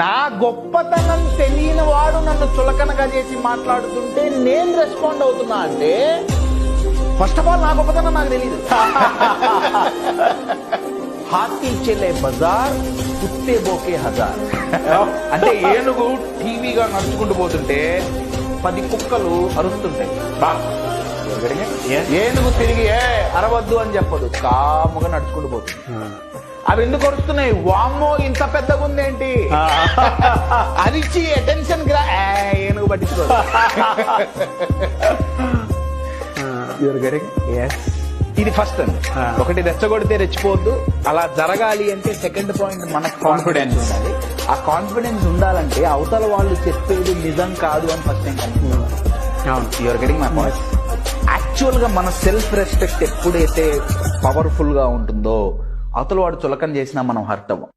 నా గొప్పతనం తెలియని వాడు నన్ను చులకనగా చేసి మాట్లాడుతుంటే నేను రెస్పాండ్ అవుతున్నా అంటే ఫస్ట్ ఆఫ్ ఆల్ నా గొప్పతనం నాకు తెలియదు. హాతీ చెల్లే బజార్ కుత్తే బోకే హజార్ అంటే ఏనుగు టీవీగా నడుచుకుంటూ పోతుంటే 10 కుక్కలు అరుస్తుంటాయి. ఏనుగు తిరిగి అరవద్దు అని చెప్పదు, కాముగా నడుచుకుంటూ పోతుంది. అవి ఎందుకు అరుస్తున్నాయి? వామ్మో ఇంత పెద్దగా ఉందేంటి అరిచి అటెన్షన్ ఏనుగు పట్టించుకోదు. ఇది ఫస్ట్ అండి. ఒకటి రెచ్చగొడితే రెచ్చిపోవద్దు. అలా జరగాలి అంటే సెకండ్ పాయింట్ మనకు కాన్ఫిడెన్స్ ఉండాలి. ఆ కాన్ఫిడెన్స్ ఉండాలంటే అవతల వాళ్ళు చెప్పేది నిజం కాదు అని first time you're getting my point. Actual గా మన సెల్ఫ్ రెస్పెక్ట్ ఎప్పుడైతే పవర్ఫుల్ గా ఉంటుందో అవతల వాడు చులకన చేసినా మనం హర్ట్ అవ్వం.